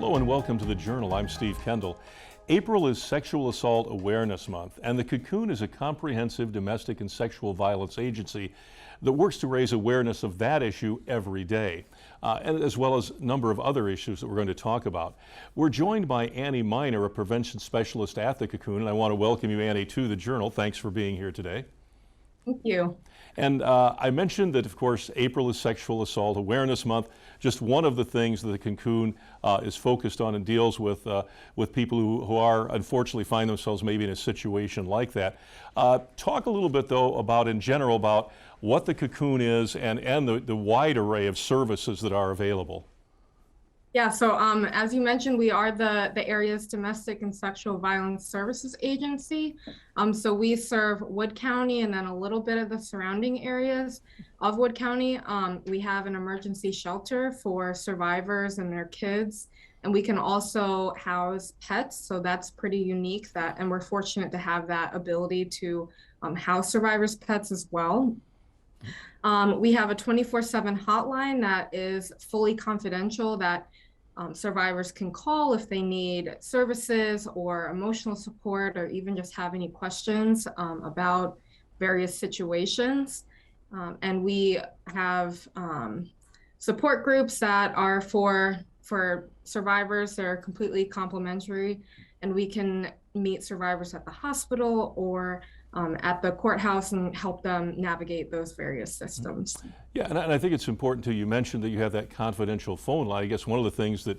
Hello and welcome to the Journal. I'm Steve Kendall. April is Sexual Assault Awareness Month, and the Cocoon is a comprehensive domestic and sexual violence agency that works to raise awareness of that issue every day, and as well as a number of other issues that we're going to talk about. We're joined by Annie Miner, a prevention specialist at the Cocoon, and I want to welcome you, Annie, to the Journal. Thanks for being here today. Thank you. And I mentioned that, of course, April is Sexual Assault Awareness Month. Just one of the things that the Cocoon is focused on and deals with people who are, unfortunately, find themselves maybe in a situation like that. Talk a little bit, though, about, in general, about what the Cocoon is and the wide array of services that are available. Yeah, so as you mentioned, we are the area's domestic and sexual violence services agency. So we serve Wood County and then a little bit of the surrounding areas of Wood County. We have an emergency shelter for survivors and their kids, and we can also house pets. So that's pretty unique, and we're fortunate to have that ability to house survivors' pets as well. We have a 24/7 hotline that is fully confidential that survivors can call if they need services or emotional support, or even just have any questions about various situations. And we have support groups that are for survivors. They're completely complimentary, and we can meet survivors at the hospital or at the courthouse and help them navigate those various systems. Yeah, and I think it's important too. You mentioned that you have that confidential phone line. I guess one of the things that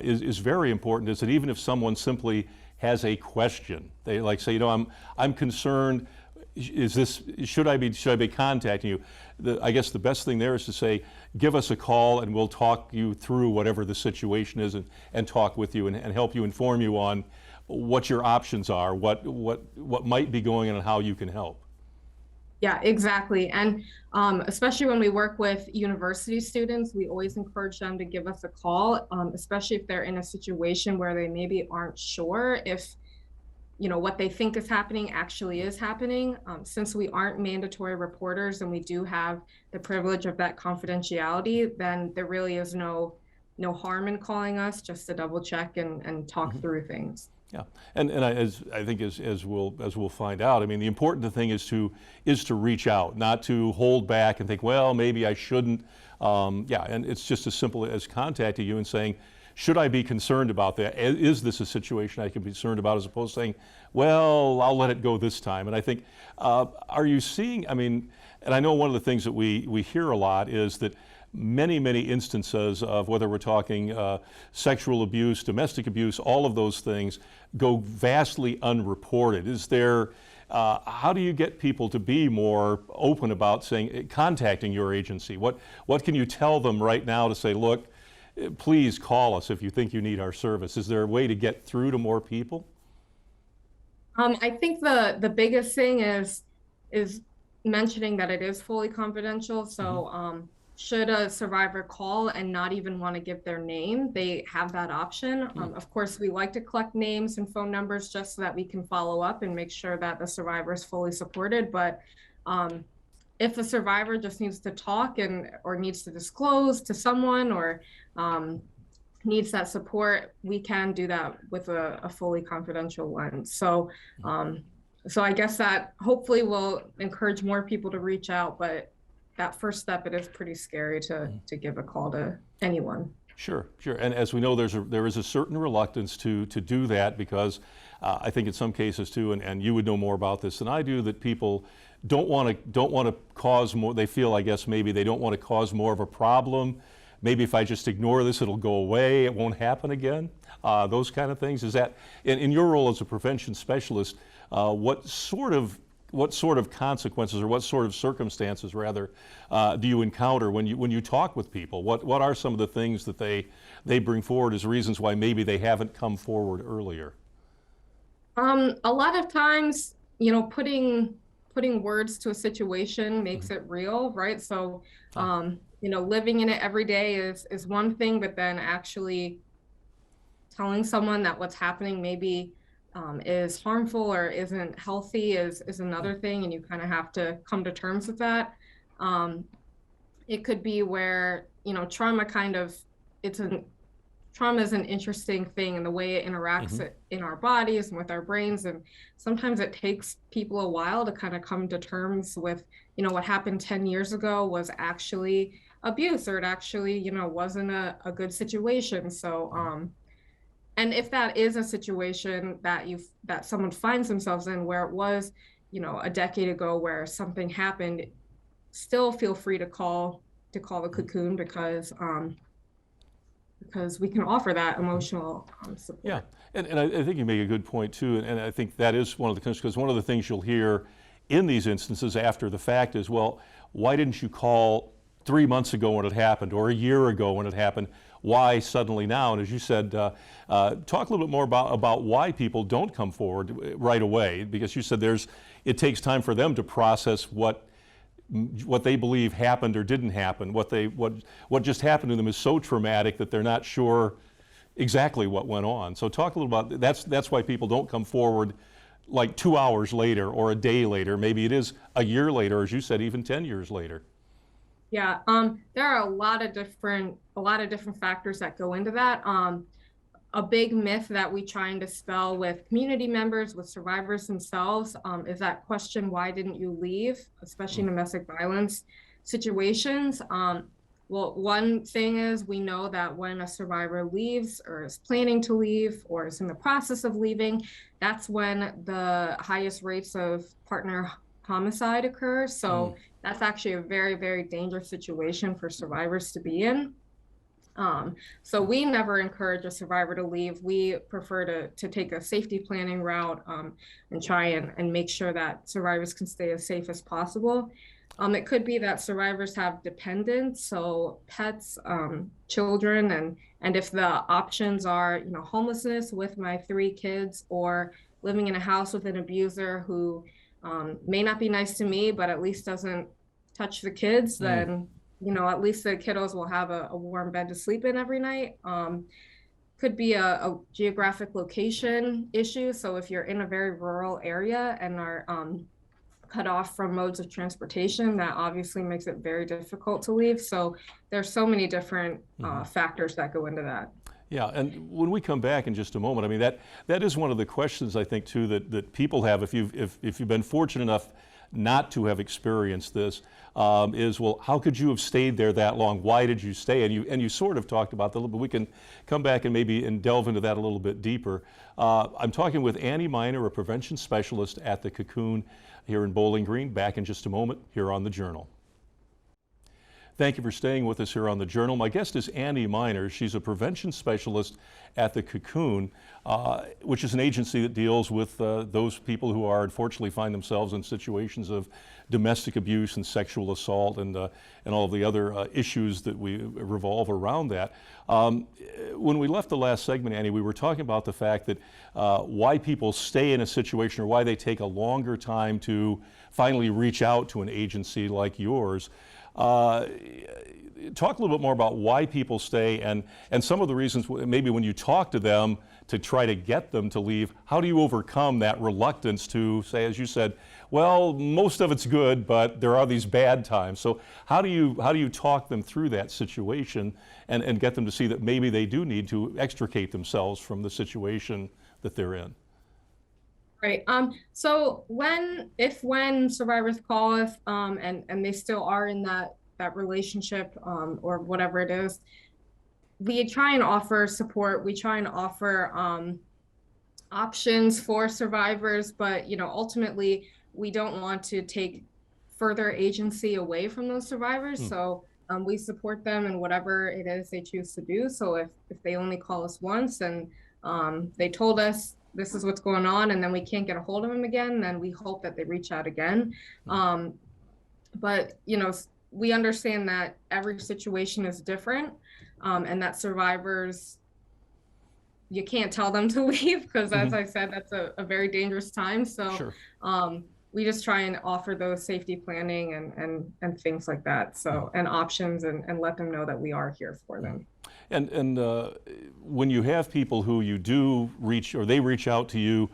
is very important is that even if someone simply has a question, they like say, I'm concerned. Should I be contacting you? I guess the best thing there is to say, give us a call and we'll talk you through whatever the situation is and talk with you and help you, inform you on what your options are, what might be going on and how you can help. Yeah, exactly. And especially when we work with university students, we always encourage them to give us a call, especially if they're in a situation where they maybe aren't sure if what they think is happening actually is happening. Since we aren't mandatory reporters and we do have the privilege of that confidentiality, then there really is no harm in calling us, just to double check and talk through things. Yeah, and I think as we'll find out, I mean, the important thing is to reach out, not to hold back and think, well, maybe I shouldn't. Yeah, and it's just as simple as contacting you and saying, should I be concerned about that? Is this a situation I can be concerned about, as opposed to saying, well, I'll let it go this time. And I think, are you seeing, I mean, and I know one of the things that we hear a lot is that many instances of, whether we're talking sexual abuse, domestic abuse, all of those things go vastly unreported. Is there, how do you get people to be more open about contacting your agency? What can you tell them right now to say, look, please call us if you think you need our service? Is there a way to get through to more people? I think the biggest thing is mentioning that it is fully confidential. So should a survivor call and not even want to give their name, they have that option. Of course, we like to collect names and phone numbers just so that we can follow up and make sure that the survivor is fully supported. But if a survivor just needs to talk or needs to disclose to someone or needs that support, we can do that with a fully confidential lens. So I guess that hopefully will encourage more people to reach out, but that first step, it is pretty scary to give a call to anyone. Sure. And as we know, there is a certain reluctance to do that, because I think in some cases too, and you would know more about this than I do, that people don't want to cause more. They feel, I guess, maybe they don't want to cause more of a problem. Maybe if I just ignore this, it'll go away. It won't happen again. Those kind of things. Is that in your role as a prevention specialist? What sort of consequences, or what sort of circumstances rather, do you encounter when you talk with people? What are some of the things that they bring forward as reasons why maybe they haven't come forward earlier? A lot of times, putting words to a situation makes it real, right? So living in it every day is one thing, but then actually telling someone that what's happening maybe is harmful or isn't healthy is another thing, and you kind of have to come to terms with that. It could be where trauma it's a trauma is an interesting thing, and the way it interacts in our bodies and with our brains. And sometimes it takes people a while to kind of come to terms with, what happened 10 years ago was actually abuse, or it actually, wasn't a good situation. So, and if that is a situation that someone finds themselves in where it was, a decade ago where something happened, still feel free to call the Cocoon, because we can offer that emotional support. Yeah, and I think you make a good point too, and I think that is one of the concerns, because one of the things you'll hear in these instances after the fact is, well, why didn't you call 3 months ago when it happened, or a year ago when it happened? Why suddenly now? And as you said, talk a little bit more about why people don't come forward right away, because you said it takes time for them to process what they believe happened or didn't happen. What just happened to them is so traumatic that they're not sure exactly what went on. So talk a little about that's why people don't come forward like 2 hours later or a day later. Maybe it is a year later, as you said, even 10 years later. Yeah, there are a lot of different factors that go into that. A big myth that we try and dispel with community members, with survivors themselves, is that question, why didn't you leave, especially in domestic violence situations. Well, one thing is, we know that when a survivor leaves or is planning to leave or is in the process of leaving, that's when the highest rates of partner homicide occur. So that's actually a very, very dangerous situation for survivors to be in. So we never encourage a survivor to leave. We prefer to take a safety planning route, and try and make sure that survivors can stay as safe as possible. It could be that survivors have dependents, so pets, children, and if the options are, homelessness with my 3 kids, or living in a house with an abuser who may not be nice to me, but at least doesn't touch the kids, then at least the kiddos will have a warm bed to sleep in every night. Could be a geographic location issue. So if you're in a very rural area and are cut off from modes of transportation, that obviously makes it very difficult to leave. So there's so many different factors that go into that. Yeah, and when we come back in just a moment, I mean, that is one of the questions I think too that people have, if you've been fortunate enough not to have experienced this, is, well, how could you have stayed there that long? Why did you stay? And you sort of talked about that a little bit. We can come back and maybe delve into that a little bit deeper. I'm talking with Annie Miner, a prevention specialist at the Cocoon here in Bowling Green. Back in just a moment here on The Journal. Thank you for staying with us here on The Journal. My guest is Annie Miner. She's a prevention specialist at the Cocoon, which is an agency that deals with those people who unfortunately find themselves in situations of domestic abuse and sexual assault and all of the other issues that we revolve around that. When we left the last segment, Annie, we were talking about the fact that why people stay in a situation, or why they take a longer time to finally reach out to an agency like yours. Talk a little bit more about why people stay and some of the reasons, maybe when you talk to them to try to get them to leave, how do you overcome that reluctance to say, as you said, well, most of it's good, but there are these bad times. So how do you talk them through that situation and get them to see that maybe they do need to extricate themselves from the situation that they're in? Right. So when survivors call us, and they still are in that relationship, or whatever it is, we try and offer support. We try and offer options for survivors, but ultimately we don't want to take further agency away from those survivors. So we support them in whatever it is they choose to do. So if they only call us once and they told us this is what's going on, and then we can't get a hold of them again, then we hope that they reach out again. But we understand that every situation is different, and that survivors, you can't tell them to leave, because as I said, that's a very dangerous time. So sure. We just try and offer those safety planning and things like that. So, and options, and let them know that we are here for them. And when you have people who you do reach, or they reach out to you,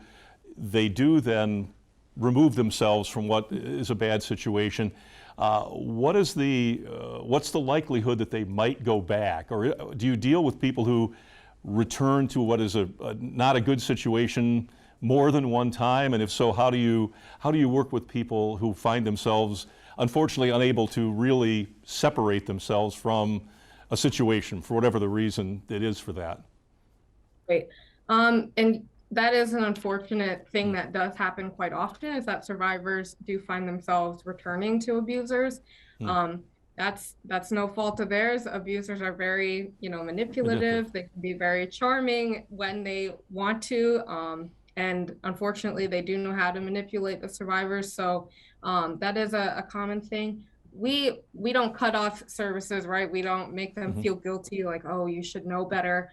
they do then remove themselves from what is a bad situation. What's the likelihood that they might go back? Or do you deal with people who return to what is not a good situation more than one time? And if so, how do you work with people who find themselves unfortunately unable to really separate themselves from a situation for whatever the reason it is for that? Right. And that is an unfortunate thing that does happen quite often, is that survivors do find themselves returning to abusers. That's no fault of theirs. Abusers are very, manipulative. They can be very charming when they want to. And unfortunately, they do know how to manipulate the survivors. So that is a common thing. We don't cut off services, right? We don't make them feel guilty, like, oh, you should know better.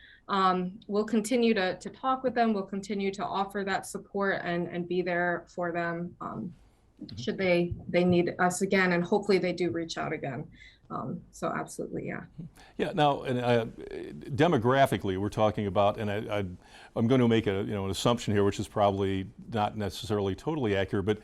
We'll continue to talk with them. We'll continue to offer that support and be there for them should they need us again, and hopefully they do reach out again. So absolutely, yeah. Yeah. Now, and demographically, we're talking about, and I'm going to make an assumption here, which is probably not necessarily totally accurate, but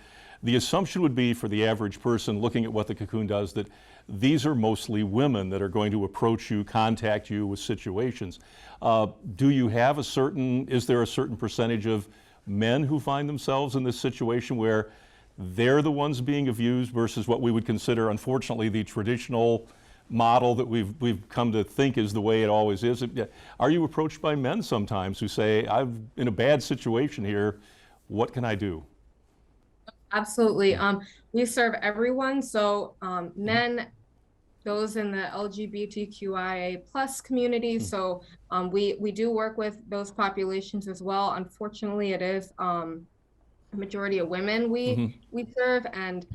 the assumption would be for the average person looking at what the Cocoon does that these are mostly women that are going to approach you, contact you with situations. Do you have is there a certain percentage of men who find themselves in this situation where they're the ones being abused versus what we would consider, unfortunately, the traditional model that we've come to think is the way it always is? Are you approached by men sometimes who say, I'm in a bad situation here, what can I do? Absolutely. We serve everyone. So men, those in the LGBTQIA plus community. So we do work with those populations as well. Unfortunately, it is a majority of women we serve, and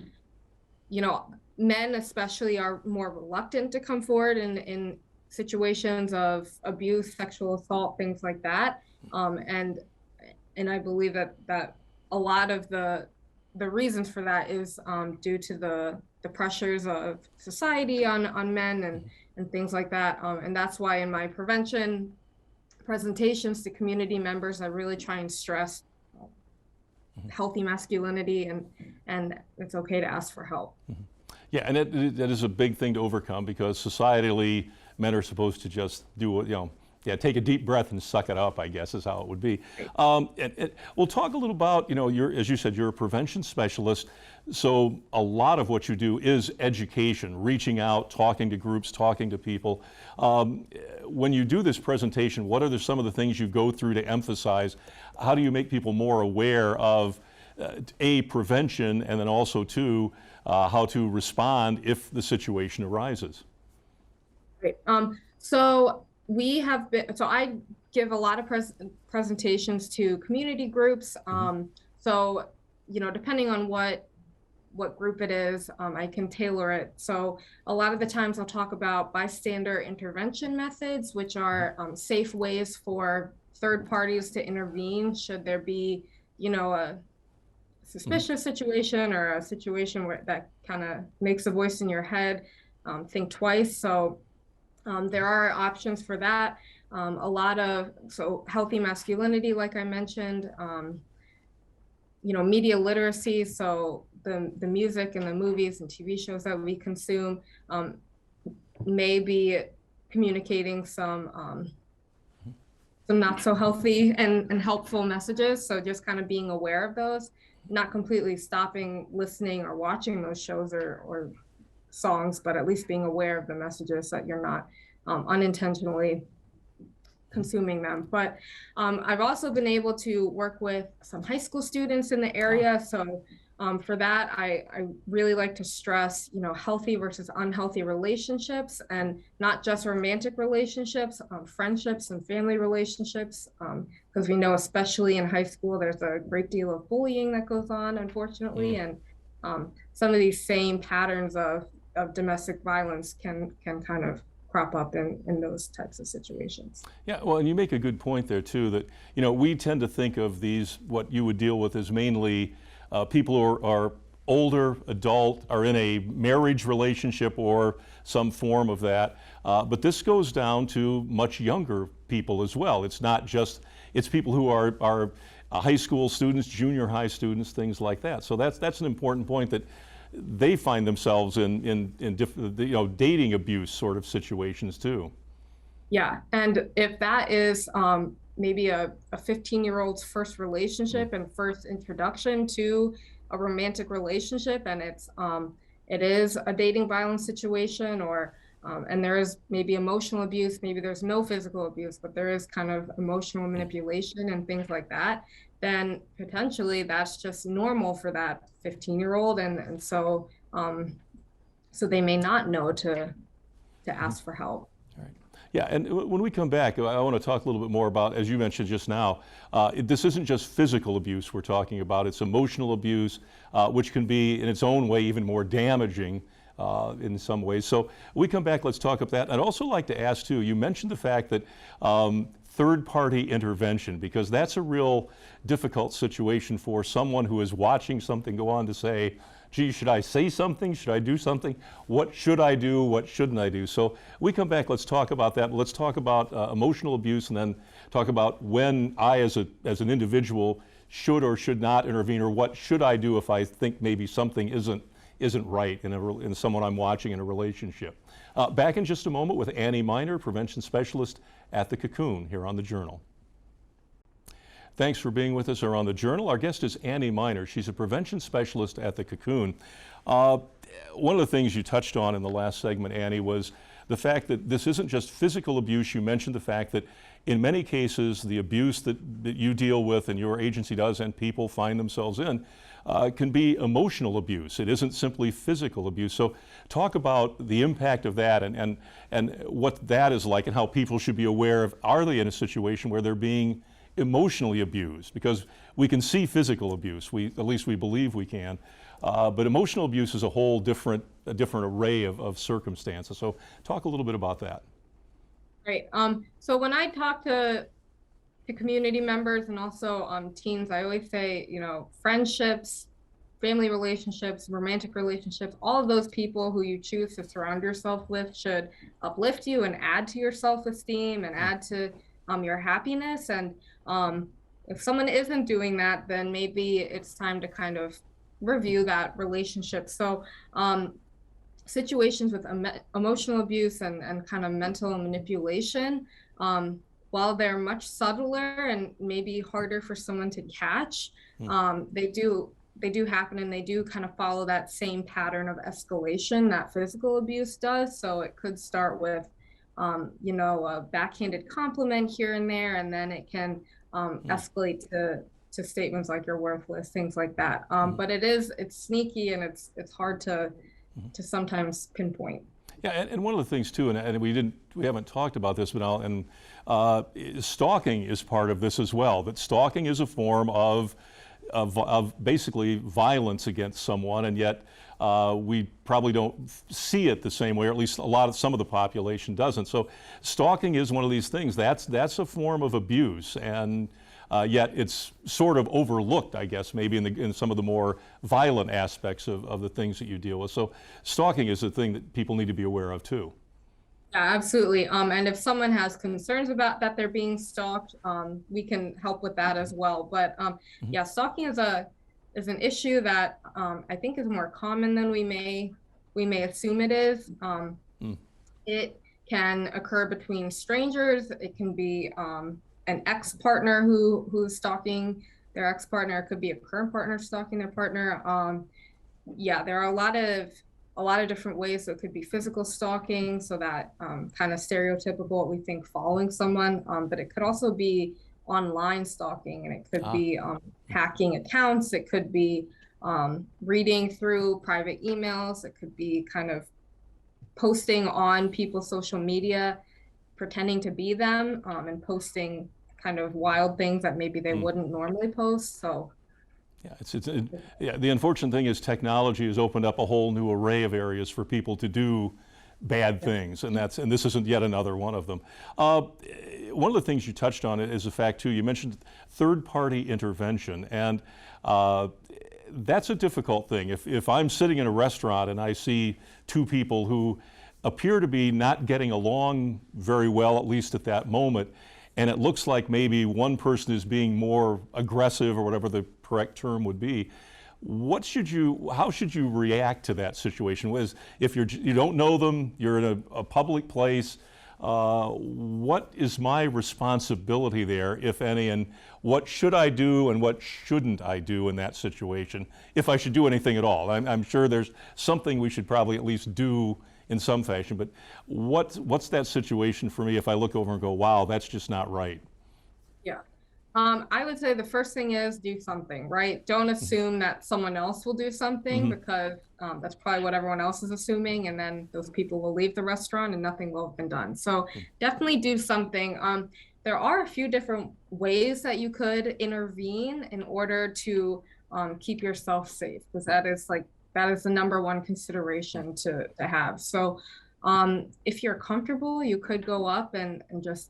men especially are more reluctant to come forward in situations of abuse, sexual assault, things like that. And I believe that a lot of the reasons for that is due to the pressures of society on men and things like that. And that's why in my prevention presentations to community members, I really try and stress healthy masculinity and it's okay to ask for help. Yeah, and that is a big thing to overcome, because societally men are supposed to just do take a deep breath and suck it up, I guess is how it would be. And we'll talk a little about, as you said, you're a prevention specialist. So a lot of what you do is education, reaching out, talking to groups, talking to people. When you do this presentation, what are some of the things you go through to emphasize? How do you make people more aware of prevention, and then also how to respond if the situation arises? Great. So I give a lot of presentations to community groups. So, depending on what group it is, I can tailor it. So a lot of the times I'll talk about bystander intervention methods, which are safe ways for third parties to intervene should there be, a suspicious situation or a situation where that kind of makes a voice in your head think twice. So there are options for that. So healthy masculinity, like I mentioned, media literacy. So the music and the movies and TV shows that we consume may be communicating some not so healthy and helpful messages. So just kind of being aware of those, not completely stopping listening or watching those shows or songs, but at least being aware of the messages that you're not unintentionally consuming them. But I've also been able to work with some high school students in the area. So for that, I really like to stress, healthy versus unhealthy relationships, and not just romantic relationships, friendships and family relationships, because we know, especially in high school, there's a great deal of bullying that goes on, unfortunately, and some of these same patterns of domestic violence can kind of crop up in those types of situations. Yeah, well, and you make a good point there too, that we tend to think of these, what you would deal with, as mainly people who are older, adult, are in a marriage relationship or some form of that. But this goes down to much younger people as well. It's not just, it's people who are high school students, junior high students, things like that. So that's an important point, that they find themselves in dating abuse sort of situations too. Yeah, and if that is maybe a 15-year-old's first Mm. relationship and first introduction to a romantic relationship, and it is a dating violence situation, or and there is maybe emotional abuse, maybe there's no physical abuse, but there is kind of emotional Mm. manipulation and things like that, then potentially that's just normal for that 15-year-old, and so they may not know to ask for help. Right. Yeah, and when we come back, I want to talk a little bit more about, as you mentioned just now, this isn't just physical abuse we're talking about, it's emotional abuse, which can be in its own way even more damaging in some ways. So we come back, let's talk about that. I'd also like to ask too, you mentioned the fact that third-party intervention, because that's a real difficult situation for someone who is watching something go on to say, gee, should I say something? Should I do something? What should I do? What shouldn't I do? So we come back, let's talk about that. Let's talk about emotional abuse, and then talk about when I, as an individual, should or should not intervene, or what should I do if I think maybe something isn't right in someone I'm watching in a relationship. Back in just a moment with Annie Miner, prevention specialist at the Cocoon, here on The Journal. Thanks for being with us on The Journal. Our guest is Annie Miner. She's a prevention specialist at the Cocoon. One of the things you touched on in the last segment, Annie, was the fact that this isn't just physical abuse. You mentioned the fact that in many cases, the abuse that you deal with and your agency does and people find themselves in can be emotional abuse. It isn't simply physical abuse. So talk about the impact of that and what that is like and how people should be aware of, are they in a situation where they're being emotionally abused? Because we can see physical abuse, at least we believe we can, but emotional abuse is a whole different array of circumstances. So talk a little bit about that. Right. So when I talk to community members and also teens, I always say, friendships, family relationships, romantic relationships, all of those people who you choose to surround yourself with should uplift you and add to your self-esteem and add to your happiness. And if someone isn't doing that, then maybe it's time to kind of review that relationship. So situations with emotional abuse and kind of mental manipulation, while they're much subtler and maybe harder for someone to catch, they do happen, and they do kind of follow that same pattern of escalation that physical abuse does. So it could start with a backhanded compliment here and there, and then it can escalate to statements like "you're worthless," things like that. But it's sneaky, and it's hard to sometimes pinpoint. Yeah, and one of the things too, and we haven't talked about this, but stalking is part of this as well. That stalking is a form of basically violence against someone, and yet we probably don't see it the same way, or at least some of the population doesn't. So stalking is one of these things. That's a form of abuse, and yet it's sort of overlooked, I guess, maybe in some of the more violent aspects of the things that you deal with. So stalking is a thing that people need to be aware of too. Yeah, absolutely. And if someone has concerns about that they're being stalked, we can help with that as well. But yeah, stalking is an issue that I think is more common than we may assume it is. It can occur between strangers. It can be an ex-partner who's stalking their ex-partner. It could be a current partner stalking their partner. Yeah, there are a lot of different ways. So it could be physical stalking, so that kind of stereotypical what we think following someone, but it could also be online stalking, and it could be hacking accounts. It could be reading through private emails. It could be kind of posting on people's social media, pretending to be them, and posting kind of wild things that maybe they wouldn't normally post. So yeah, the unfortunate thing is technology has opened up a whole new array of areas for people to do bad things, and this isn't yet another one of them. One of the things you touched on is the fact too, you mentioned third-party intervention, and that's a difficult thing. If I'm sitting in a restaurant and I see two people who appear to be not getting along very well, at least at that moment, and it looks like maybe one person is being more aggressive, or whatever the correct term would be, how should you react to that situation? If you don't know them, you're in a public place, what is my responsibility there, if any, and what should I do and what shouldn't I do in that situation, if I should do anything at all? I'm sure there's something we should probably at least do in some fashion, but what's that situation for me if I look over and go, wow, that's just not right? Yeah. I would say the first thing is do something, right? Don't assume that someone else will do something because that's probably what everyone else is assuming. And then those people will leave the restaurant and nothing will have been done. So definitely do something. There are a few different ways that you could intervene in order to keep yourself safe, because that is the #1 consideration to have. So if you're comfortable, you could go up and just,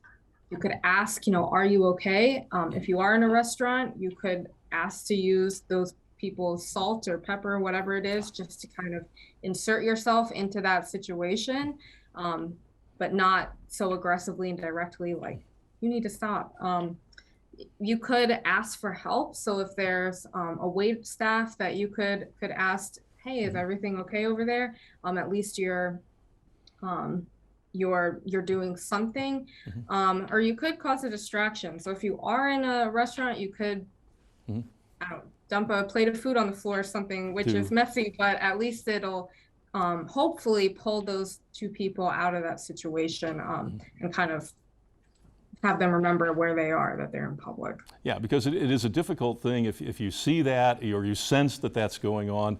you could ask, are you okay? If you are in a restaurant, you could ask to use those people's salt or pepper, whatever it is, just to kind of insert yourself into that situation, but not so aggressively and directly like, you need to stop. You could ask for help. So if there's a wait staff that you could ask, hey, is everything okay over there? At least you're doing something, or you could cause a distraction. So if you are in a restaurant, you could dump a plate of food on the floor or something, which is messy, but at least it'll hopefully pull those two people out of that situation, and kind of have them remember where they are, that they're in public. Yeah, because it is a difficult thing if you see that or you sense that that's going on.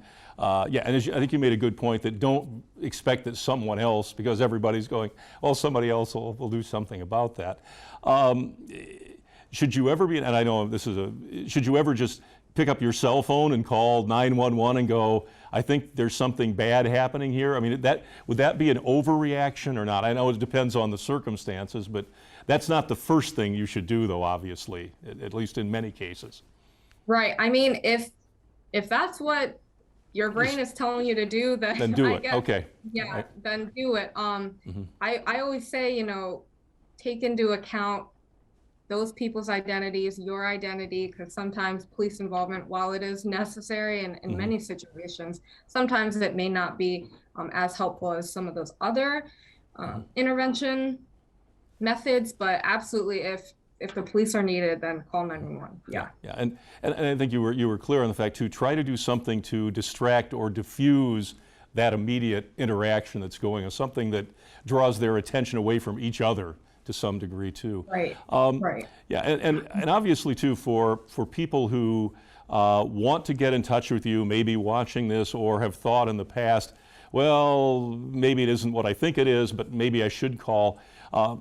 Yeah, and I think you made a good point that don't expect that someone else, because everybody's going, well, somebody else will do something about that. Should you ever be, and I know should you ever just pick up your cell phone and call 911 and go, I think there's something bad happening here? I mean, would that be an overreaction or not? I know it depends on the circumstances, but that's not the first thing you should do, though, obviously, at least in many cases. Right. I mean, if that's what your brain is telling you to do, then do it. Okay. Yeah, right. Then do it. I always say, take into account those people's identities, your identity, because sometimes police involvement, while it is necessary in many situations, sometimes it may not be as helpful as some of those other intervention methods. But absolutely, if the police are needed, then call 911. Yeah. Yeah, and I think you were clear on the fact to try to do something to distract or diffuse that immediate interaction that's going on, something that draws their attention away from each other to some degree too. Right. Right. Yeah, and obviously too for people who want to get in touch with you, maybe watching this or have thought in the past, well, maybe it isn't what I think it is, but maybe I should call.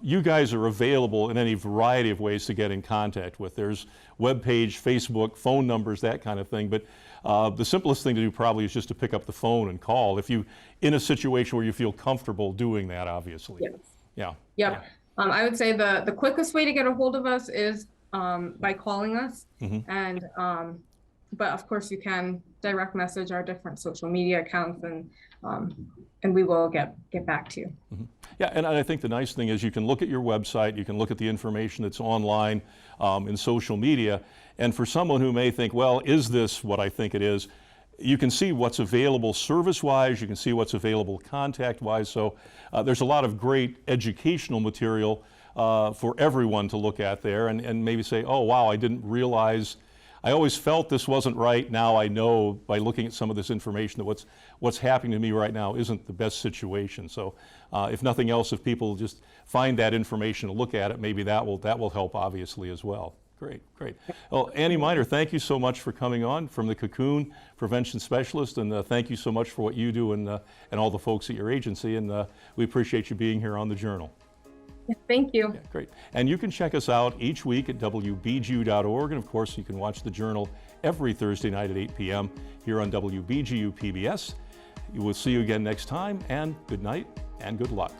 You guys are available in any variety of ways to get in contact with. There's webpage, Facebook, phone numbers, that kind of thing. But the simplest thing to do probably is just to pick up the phone and call if you in a situation where you feel comfortable doing that, obviously. Yes. Yeah. Yep. Yeah. I would say the quickest way to get a hold of us is by calling us, and but of course you can direct message our different social media accounts, and we will get back to you. Yeah, and I think the nice thing is you can look at your website, you can look at the information that's online in social media, and for someone who may think, well, is this what I think it is? You can see what's available service-wise, you can see what's available contact-wise, so there's a lot of great educational material for everyone to look at there and maybe say, oh wow, I didn't realize, I always felt this wasn't right, now I know by looking at some of this information that what's happening to me right now isn't the best situation. So if nothing else, if people just find that information to look at it, maybe that will help obviously as well. Great, great. Well, Annie Miner, thank you so much for coming on from the Cocoon Prevention Specialist, and thank you so much for what you do and all the folks at your agency, and we appreciate you being here on the Journal. Thank you. Yeah, great. And you can check us out each week at WBGU.org, and of course you can watch the Journal every Thursday night at 8 p.m. here on WBGU PBS. We will see you again next time, and good night and good luck.